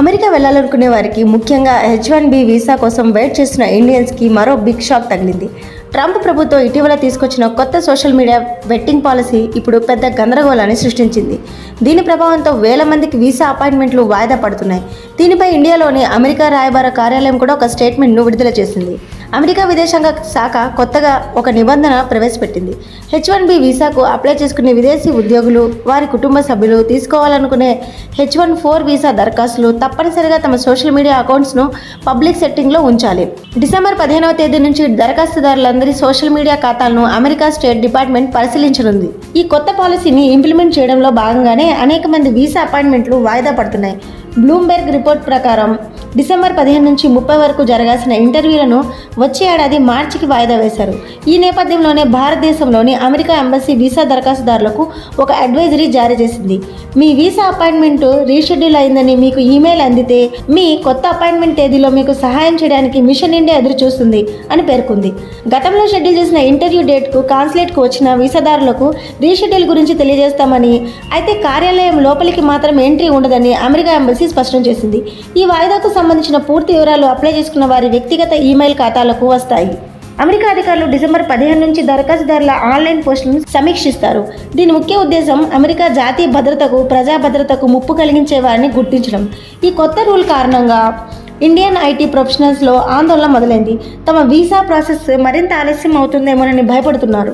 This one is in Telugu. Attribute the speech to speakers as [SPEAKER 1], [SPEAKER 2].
[SPEAKER 1] అమెరికా వెళ్లాలనుకునే వారికి ముఖ్యంగా H1B వీసా కోసం వెయిట్ చేస్తున్న ఇండియన్స్కి మరో బిగ్ షాక్ తగిలింది. ట్రంప్ ప్రభుత్వం ఇటీవల తీసుకొచ్చిన కొత్త సోషల్ మీడియా వెట్టింగ్ పాలసీ ఇప్పుడు పెద్ద గందరగోళాన్ని సృష్టించింది. దీని ప్రభావంతో వేల మందికి వీసా అపాయింట్మెంట్లు వాయిదా పడుతున్నాయి. దీనిపై ఇండియాలోని అమెరికా రాయబార కార్యాలయం కూడా ఒక స్టేట్మెంట్ను విడుదల చేసింది. అమెరికా విదేశాంగ శాఖ కొత్తగా ఒక నిబంధన ప్రవేశపెట్టింది. H1B వీసాకు అప్లై చేసుకునే విదేశీ ఉద్యోగులు, వారి కుటుంబ సభ్యులు తీసుకోవాలనుకునే H1-4 వీసా దరఖాస్తులు తప్పనిసరిగా తమ సోషల్ మీడియా అకౌంట్స్ను పబ్లిక్ సెట్టింగ్లో ఉంచాలి. డిసెంబర్ 15వ తేదీ నుంచి దరఖాస్తుదారులందరి సోషల్ మీడియా ఖాతాలను అమెరికా స్టేట్ డిపార్ట్మెంట్ పరిశీలించనుంది. ఈ కొత్త పాలసీని ఇంప్లిమెంట్ చేయడంలో భాగంగానే అనేక మంది వీసా అపాయింట్మెంట్లు వాయిదా పడుతున్నాయి. బ్లూంబెర్గ్ రిపోర్ట్ ప్రకారం డిసెంబర్ 15 నుంచి 30 వరకు జరగాల్సిన ఇంటర్వ్యూలను వచ్చే ఏడాది మార్చికి వాయిదా వేశారు. ఈ నేపథ్యంలోనే భారతదేశంలోని అమెరికా ఎంబసీ వీసా దరఖాస్తుదారులకు ఒక అడ్వైజరీ జారీ చేసింది. మీ వీసా అపాయింట్మెంట్ రీషెడ్యూల్ అయిందని మీకు ఈమెయిల్ అందితే మీ కొత్త అపాయింట్మెంట్ తేదీలో మీకు సహాయం చేయడానికి మిషన్ ఇండియా ఎదురు చూస్తుంది అని పేర్కొంది. గతంలో షెడ్యూల్ చేసిన ఇంటర్వ్యూ డేట్కు కాన్సులేట్కు వచ్చిన వీసాదారులకు రీషెడ్యూల్ గురించి తెలియజేస్తామని, అయితే కార్యాలయం లోపలికి మాత్రం ఎంట్రీ ఉండదని అమెరికా ఎంబసీ స్పష్టం చేసింది. ఈ వాయిదాకు సంబంధించిన పూర్తి వివరాలు అప్లై చేసుకున్న వారి వ్యక్తిగత ఈమెయిల్ ఖాతాలకు వస్తాయి. అమెరికా అధికారులు డిసెంబర్ 15 నుంచి దరఖాస్తుదారుల ఆన్లైన్ పోస్టులను సమీక్షిస్తారు. దీని ముఖ్య ఉద్దేశం అమెరికా జాతీయ భద్రతకు, ప్రజా భద్రతకు ముప్పు కలిగించే వారిని గుర్తించడం. ఈ కొత్త రూల్ కారణంగా ఇండియన్ ఐటీ ప్రొఫెషనల్స్లో ఆందోళన మొదలైంది. తమ వీసా ప్రాసెస్ మరింత ఆలస్యం అవుతుందేమోనని భయపడుతున్నారు.